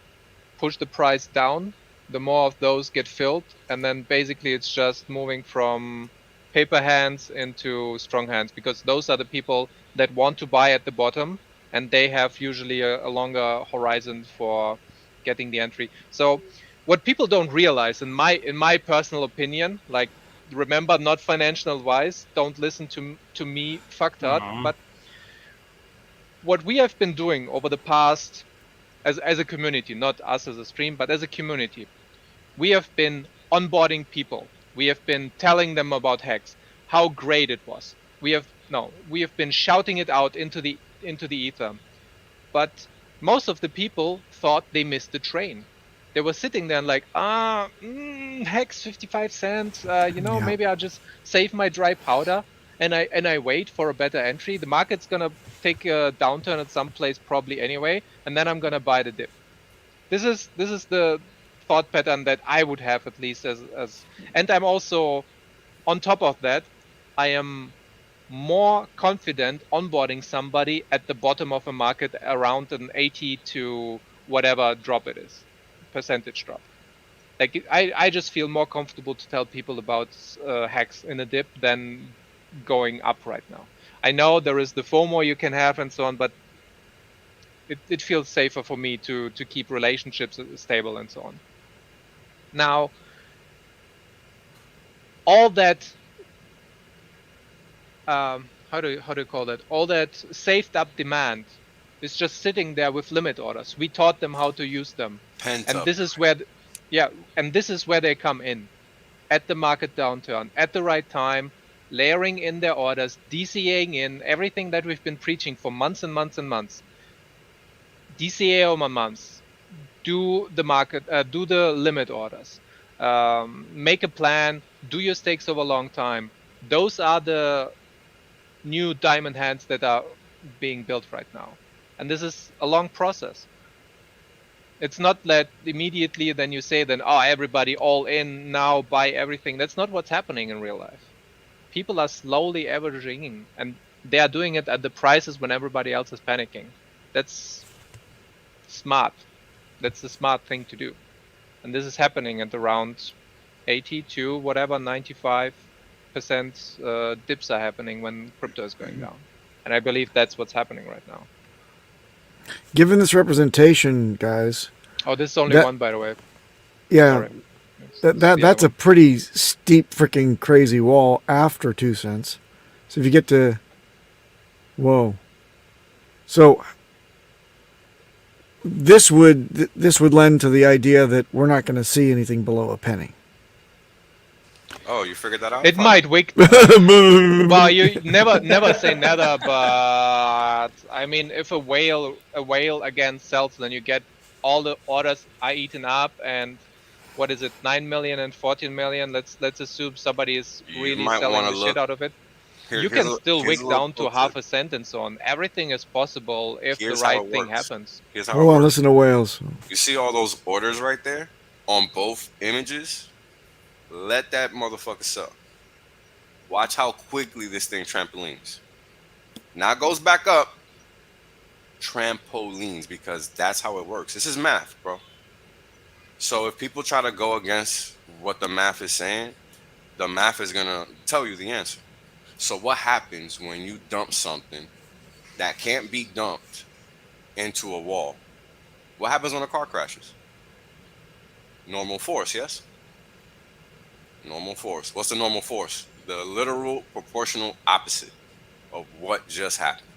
push the price down, the more of those get filled, and then basically it's just moving from paper hands into strong hands, because those are the people that want to buy at the bottom, and they have usually a longer horizon for getting the entry. So what people don't realize, in my personal opinion, like, remember, not financial advice, don't listen to me fucked up, but what we have been doing over the past, as a community, not us as a stream, but as a community, we have been onboarding people. We have been telling them about HEX, how great it was. We have been shouting it out into the ether. But most of the people thought they missed the train. They were sitting there and like, HEX 55 cents, maybe I'll just save my dry powder and I wait for a better entry. The market's gonna take a downturn at some place probably anyway, and then I'm gonna buy the dip. This is the thought pattern that I would have, at least as and I'm also, on top of that, I am more confident onboarding somebody at the bottom of a market around an 80 to whatever drop it is, percentage drop. Like, I just feel more comfortable to tell people about HEX in a dip than going up right now. I know there is the FOMO you can have and so on, but it feels safer for me to keep relationships stable and so on. Now, all that, how do you call that? All that saved up demand is just sitting there with limit orders. We taught them how to use them, and this is where, this is where they come in, at the market downturn, at the right time, layering in their orders, DCAing in everything that we've been preaching for months and months and months. DCA over months, do the market, do the limit orders, make a plan, do your stakes over a long time. Those are the new diamond hands that are being built right now, and this is a long process. It's not that immediately then you say, then, oh, everybody all in now, buy everything. That's not what's happening in real life. People are slowly averaging, and they are doing it at the prices when everybody else is panicking. That's smart. That's the smart thing to do. And this is happening at around 80 to whatever, 95% dips are happening when crypto is going down. And I believe that's what's happening right now. Given this representation, guys. Oh, this is only one, by the way. Yeah. That's a pretty steep, freaking crazy wall after 2 cents. So if you get to, whoa. So this would lend to the idea that we're not going to see anything below a penny. Oh, you figured that out? It might wick. Well, you never say never, but I mean, if a whale again sells, then you get all the orders are eaten up, and what is it, 9 million and 14 million? Let's assume somebody is really selling the shit out of it. You can still wick down to half a cent and so on. Everything is possible if the right thing happens. Hold on, listen to whales. You see all those orders right there on both images? Let that motherfucker sell. Watch how quickly this thing trampolines. Now it goes back up. Trampolines, because that's how it works. This is math, bro. So if people try to go against what the math is saying, the math is going to tell you the answer. So what happens when you dump something that can't be dumped into a wall? What happens when a car crashes? Normal force, yes? Normal force. What's the normal force? The literal proportional opposite of what just happened.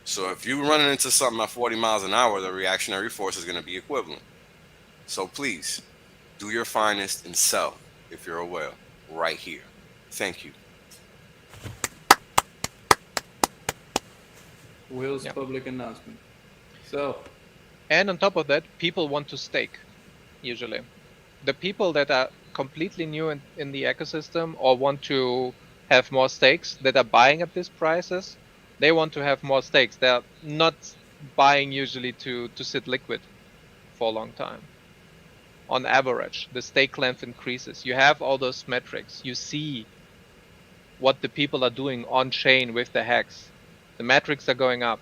So if you're running into something at 40 miles an hour, the reactionary force is going to be equivalent. So please, do your finest and sell if you're a whale right here. Thank you. Will's public announcement. So. And on top of that, people want to stake, usually. The people that are completely new in the ecosystem or want to have more stakes, that are buying at these prices, they want to have more stakes. They're not buying usually to sit liquid for a long time. On average, the stake length increases. You have all those metrics. You see what the people are doing on chain with the HEX. The metrics are going up.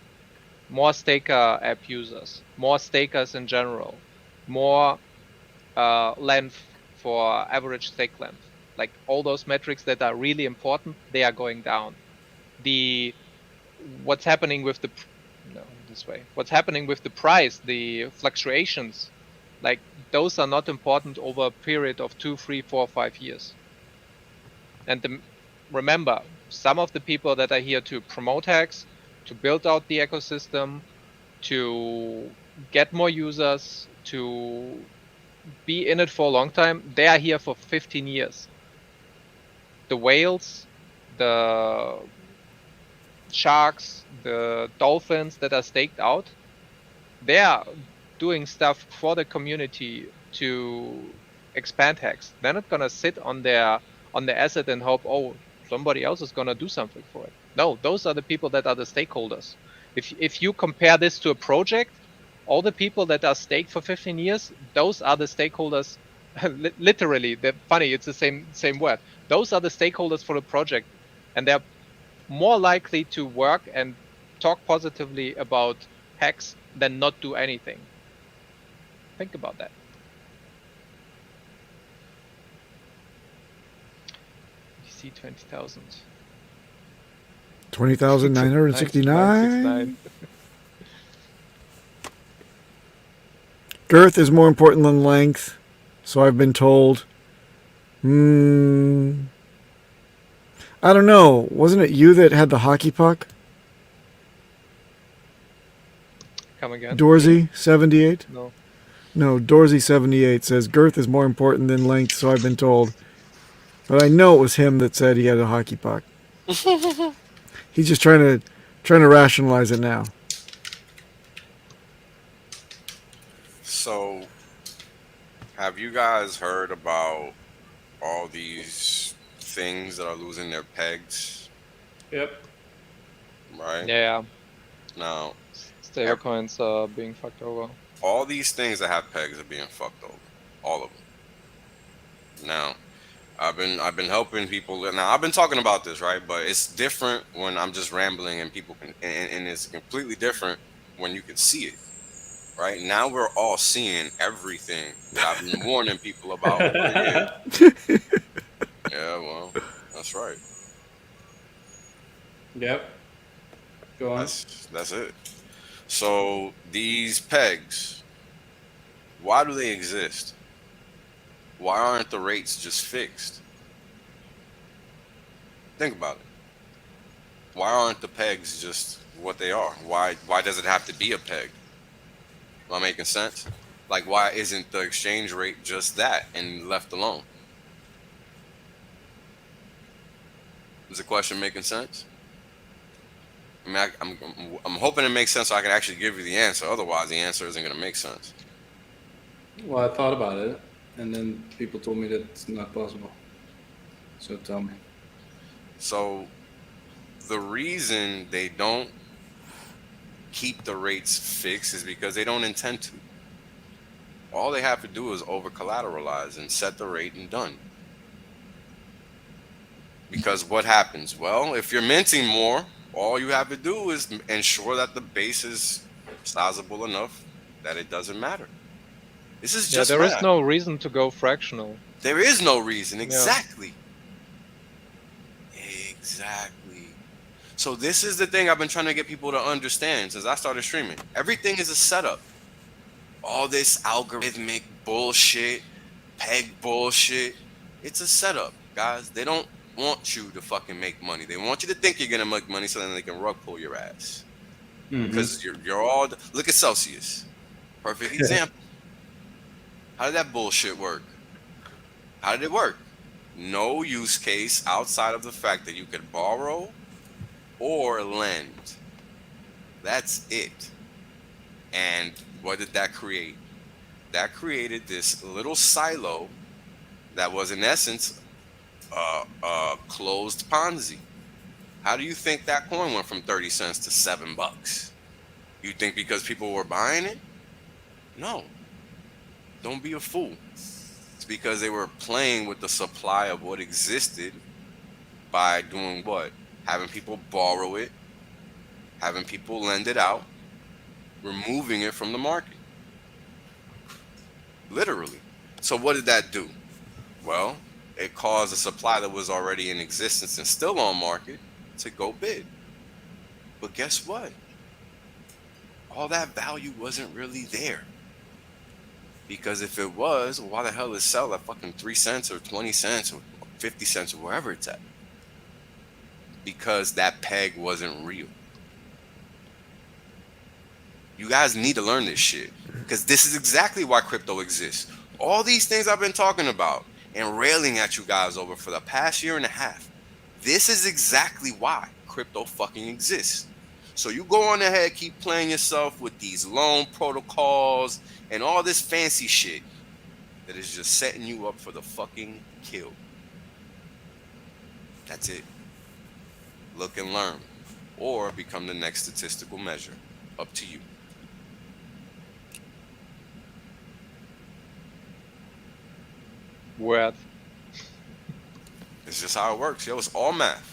More staker app users, more stakers in general, more length for average stake length. Like all those metrics that are really important, they are going down. What's happening with the what's happening with the price, the fluctuations, like those are not important over a period of 2, 3, 4, 5 years. And remember, some of the people that are here to promote HEX, to build out the ecosystem, to get more users, to be in it for a long time, they are here for 15 years. The whales, the sharks, the dolphins that are staked out, they are doing stuff for the community to expand HEX. They're not gonna sit on their asset and hope, oh, somebody else is gonna do something for it. No, those are the people that are the stakeholders. If you compare this to a project, all the people that are staked for 15 years, those are the stakeholders. Literally, funny, it's the same word. Those are the stakeholders for the project, and they're more likely to work and talk positively about HEX than not do anything. Think about that. You see 20,000. 20,969. Girth is more important than length, so I've been told. I don't know. Wasn't it you that had the hockey puck? Come again? Dorsey 78? No. No, Dorsey 78 says girth is more important than length, so I've been told. But I know it was him that said he had a hockey puck. He's just trying to rationalize it now. So, have you guys heard about all these things that are losing their pegs? Yep. Right? Yeah. Now, stablecoins are being fucked over. All these things that have pegs are being fucked over. All of them. Now, I've been helping people. Now, I've been talking about this, right? But it's different when I'm just rambling and people can, and it's completely different when you can see it. Right now, we're all seeing everything that I've been warning people about. Yeah, well, that's right. Yep. Go on. That's it. So these pegs, why do they exist? Why aren't the rates just fixed? Think about it. Why aren't the pegs just what they are? Why does it have to be a peg? Am I making sense? Like, why isn't the exchange rate just that and left alone? Is the question making sense? I mean, I'm hoping it makes sense so I can actually give you the answer. Otherwise, the answer isn't going to make sense. Well, I thought about it, and then people told me that it's not possible. So tell me. So the reason they don't keep the rates fixed is because they don't intend to. All they have to do is over collateralize and set the rate and done. Because what happens? Well, if you're minting more, all you have to do is ensure that the base is sizable enough that it doesn't matter. This is just there is no reason to go fractional. There is no reason. Exactly. Exactly. So this is the thing I've been trying to get people to understand since I started streaming. Everything is a setup. All this algorithmic bullshit, peg bullshit, it's a setup, guys. They don't want you to fucking make money. They want you to think you're gonna make money so then they can rug pull your ass. Because you're all look at Celsius. Perfect example. How did that bullshit work? How did it work? No use case outside of the fact that you could borrow or lend. That's it. And what did that create? That created this little silo that was in essence a closed Ponzi. How do you think that coin went from 30 cents to $7? You think because people were buying it? No. Don't be a fool. It's because they were playing with the supply of what existed by doing what? Having people borrow it, having people lend it out, removing it from the market. Literally. So what did that do? Well, it caused a supply that was already in existence and still on market to go bid. But guess what? All that value wasn't really there. Because if it was, why the hell is sell at fucking 3 cents or 20 cents or 50 cents or wherever it's at? Because that peg wasn't real. You guys need to learn this shit. Because this is exactly why crypto exists. All these things I've been talking about and railing at you guys over for the past year and a half. This is exactly why crypto fucking exists. So you go on ahead, keep playing yourself with these loan protocols and all this fancy shit that is just setting you up for the fucking kill. That's it. Look and learn. Or become the next statistical measure. Up to you. Word. It's just how it works. Yo, it's all math.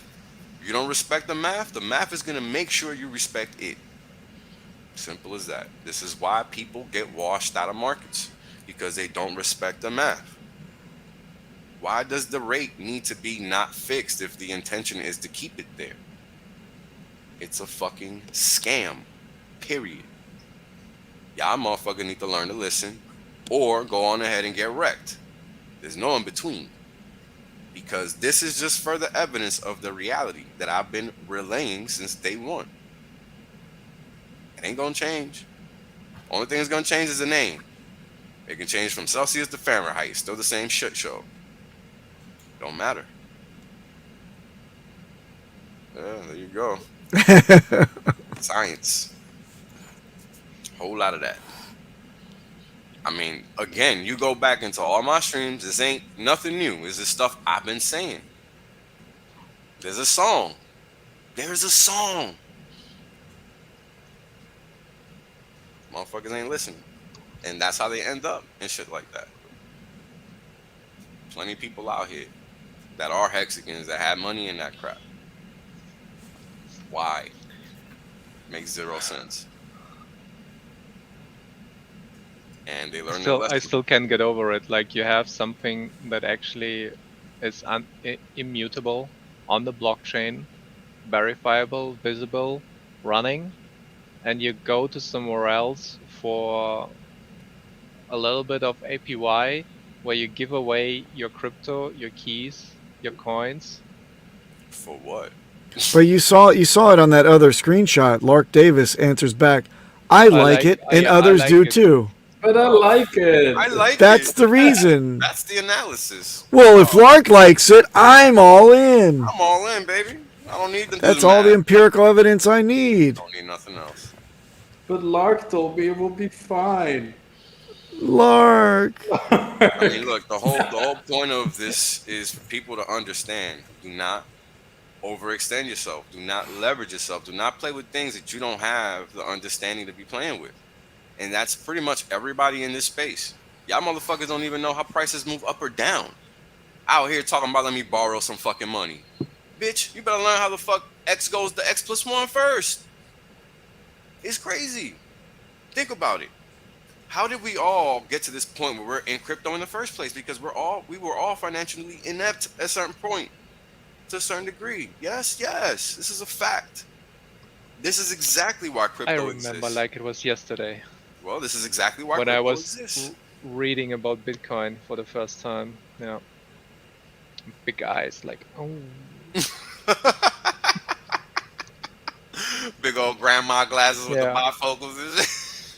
You don't respect the math is going to make sure you respect it. Simple as that. This is why people get washed out of markets, because they don't respect the math. Why does the rate need to be not fixed if the intention is to keep it there? It's a fucking scam, period. Y'all motherfucker need to learn to listen or go on ahead and get wrecked. There's no in between. Because this is just further evidence of the reality that I've been relaying since day one. It ain't gonna change. Only thing that's gonna change is the name. It can change from Celsius to Fahrenheit. Still the same shit show. Don't matter. Yeah, there you go. Science. Whole lot of that. I mean, again, you go back into all my streams, this ain't nothing new. It's the stuff I've been saying. There's a song. There's a song. Motherfuckers ain't listening. And that's how they end up and shit like that. Plenty of people out here that are Hexicans that have money in that crap. Why? Makes zero sense. And they learn their lesson. I still can't get over it. Like, you have something that actually is immutable on the blockchain, verifiable, visible, running, and you go to somewhere else for a little bit of APY, where you give away your crypto, your keys, your coins. For what? But you saw it on that other screenshot. Lark Davis answers back, I like it, and others do too. But I like it. I like That's it. the reason. That's the analysis. Well, if Lark likes it, I'm all in. I'm all in, baby. I don't need to do That's all the empirical evidence I need. I don't need nothing else. But Lark told me it will be fine. Lark. I mean, look, the whole point of this is for people to understand. Do not overextend yourself. Do not leverage yourself. Do not play with things that you don't have the understanding to be playing with. And that's pretty much everybody in this space. Y'all motherfuckers don't even know how prices move up or down. Out here talking about let me borrow some fucking money. Bitch, you better learn how the fuck X goes to X plus 1 first. It's crazy. Think about it. How did we all get to this point where we're in crypto in the first place? Because we were all financially inept at a certain point, to a certain degree. Yes. This is a fact. This is exactly why crypto exists. I remember like it was yesterday. Well, this is exactly why when crypto I was exists. Reading about Bitcoin for the first time. Yeah. Big eyes, like, oh. Big old grandma glasses with the bifocals.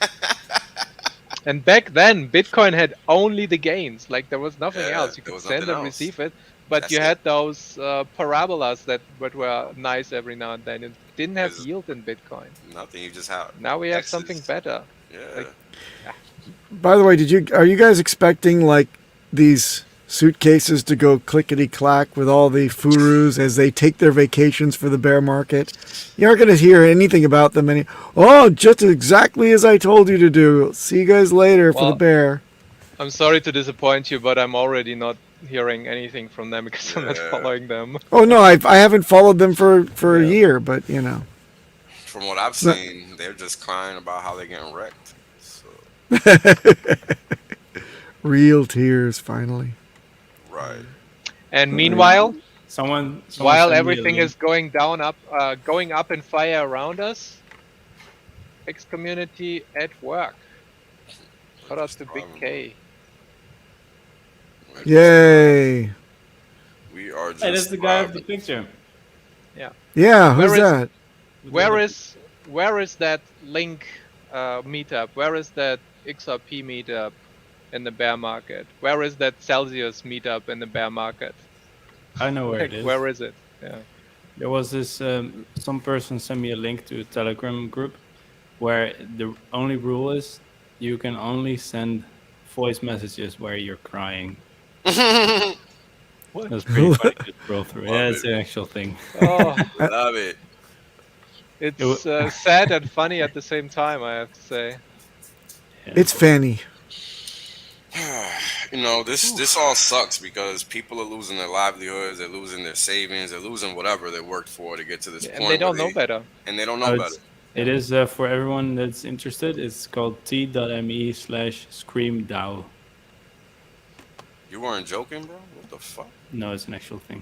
And back then, Bitcoin had only the gains. Like, there was nothing else. You could send and receive it. But you had those parabolas that were nice every now and then. It didn't have yield in Bitcoin. Nothing. You just have. Now we have something better. Yeah. By the way, are you guys expecting like these suitcases to go clickety-clack with all the furus as they take their vacations for the bear market. You aren't going to hear anything about them. Just exactly as I told you to do. See you guys later for the bear. I'm sorry to disappoint you, but I'm already not hearing anything from them because I'm not following them. Oh, no, I haven't followed them for a year, but, you know. From what I've seen, they're just crying about how they're getting wrecked. So. Real tears, finally. Right. And meanwhile, someone while everything is going up in fire around us, X community at work. Shout out to Big K. Yay! We are just. Hey, that's the guy with the picture. Yeah. Yeah, who's that? Where is that link meetup? Where is that XRP meetup in the bear market? Where is that Celsius meetup in the bear market? I know where it is. Where is it? Yeah. There was this some person sent me a link to a Telegram group where the only rule is you can only send voice messages where you're crying. What? That's pretty funny to scroll through. Yeah, it's an actual thing. Oh, love it. It's sad and funny at the same time, I have to say. Yeah. It's Fanny. You know, this all sucks because people are losing their livelihoods, they're losing their savings, they're losing whatever they worked for to get to this point. And they don't know better. And they don't know better. It is for everyone that's interested. It's called t.me/screamDAO. You weren't joking, bro? What the fuck? No, it's an actual thing.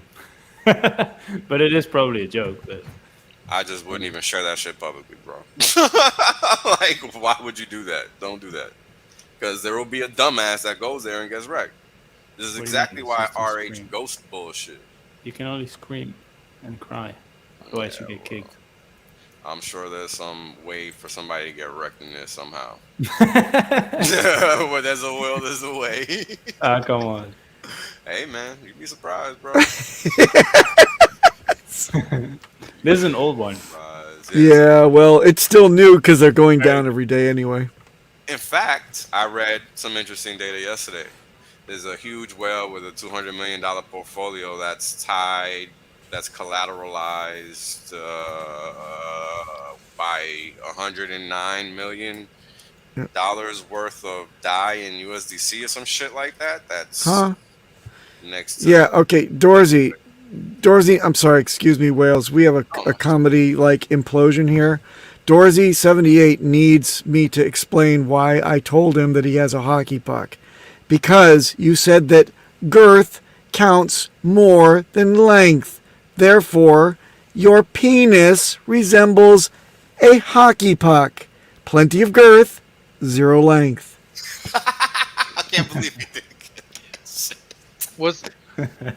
But it is probably a joke. But I just wouldn't even share that shit publicly, bro. Like, why would you do that? Don't do that. Because there will be a dumbass that goes there and gets wrecked. This is exactly why RH ghost bullshit. You can only scream and cry. Otherwise you get kicked. I'm sure there's some way for somebody to get wrecked in this somehow. Where there's a will, there's a way. Ah, come on. Hey, man, you'd be surprised, bro. This is an old one. Yeah, well, it's still new because they're going down every day anyway. In fact, I read some interesting data yesterday. There's a huge whale with a $200 million portfolio that's tied, that's collateralized by $109 million worth of DAI in USDC or some shit like that. That's next to... Yeah, okay, Dorsey, I'm sorry, excuse me, Wales. We have a comedy-like implosion here. Dorsey78 needs me to explain why I told him that he has a hockey puck. Because you said that girth counts more than length. Therefore, your penis resembles a hockey puck. Plenty of girth, zero length. I can't believe you did.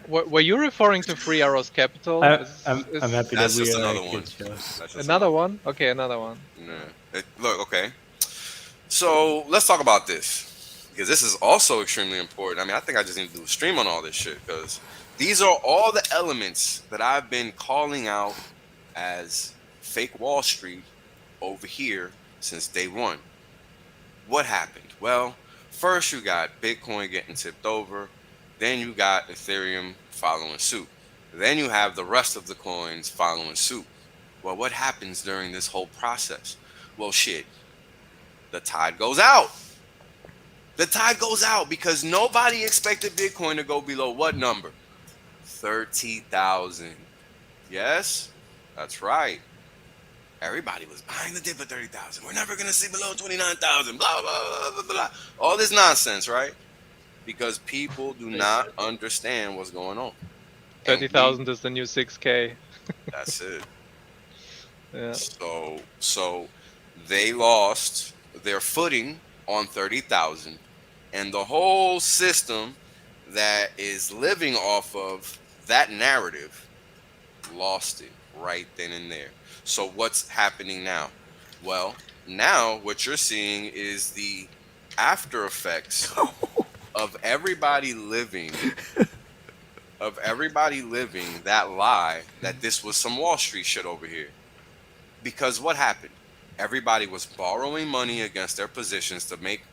Were you referring to Free Arrows Capital? I'm happy that we another one. Another one? Okay, another one. Yeah. Look, okay. So let's talk about this. Because this is also extremely important. I mean, I think I just need to do a stream on all this shit. Because these are all the elements that I've been calling out as fake Wall Street over here since day one. What happened? Well, first you got Bitcoin getting tipped over. Then you got Ethereum following suit. Then you have the rest of the coins following suit. Well, what happens during this whole process? Well, shit, the tide goes out. The tide goes out because nobody expected Bitcoin to go below what number? 30,000. Yes, that's right. Everybody was buying the dip at 30,000. We're never going to see below 29,000. Blah, blah, blah, blah, blah. All this nonsense, right? Because people do not understand what's going on. 30,000 is the new 6K. That's it. Yeah. So they lost their footing on 30,000, and the whole system that is living off of that narrative lost it right then and there. So what's happening now? Well, now what you're seeing is the after effects of everybody living that lie that this was some Wall Street shit over here. Because what happened? Everybody was borrowing money against their positions to make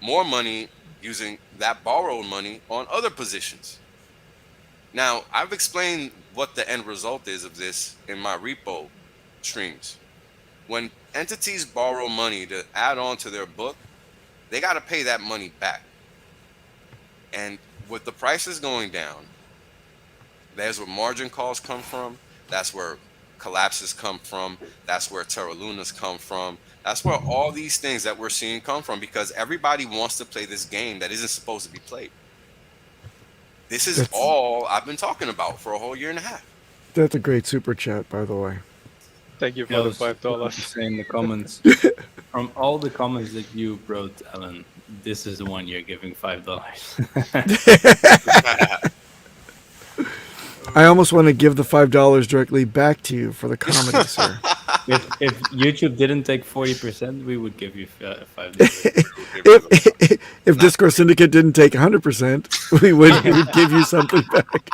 more money using that borrowed money on other positions. Now, I've explained what the end result is of this in my repo streams. When entities borrow money to add on to their book, they got to pay that money back. And with the prices going down, there's where margin calls come from. That's where collapses come from. That's where Terra Lunas come from. That's where all these things that we're seeing come from, because everybody wants to play this game that isn't supposed to be played. This is all I've been talking about for a whole year and a half. That's a great super chat, by the way. Thank you for Yeah, I the was $5. saying in the comments. From all the comments that you wrote, Alan, this is the one you're giving $5. I almost want to give the $5 directly back to you for the comedy, sir. If YouTube didn't take 40%, we would give you $5. If Discourse Syndicate didn't take 100%, we would give you something back.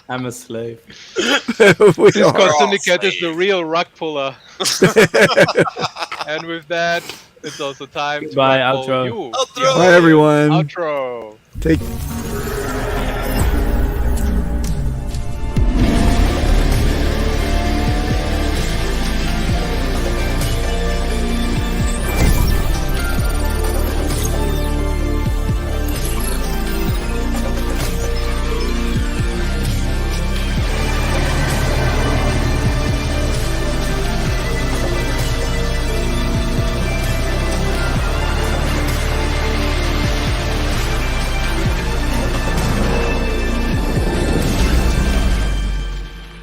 I'm a slave. Discourse Syndicate is the real rug puller. And with that, it's also time to Bye, rug pull outro. you. Outro. Bye, everyone. Outro. Take.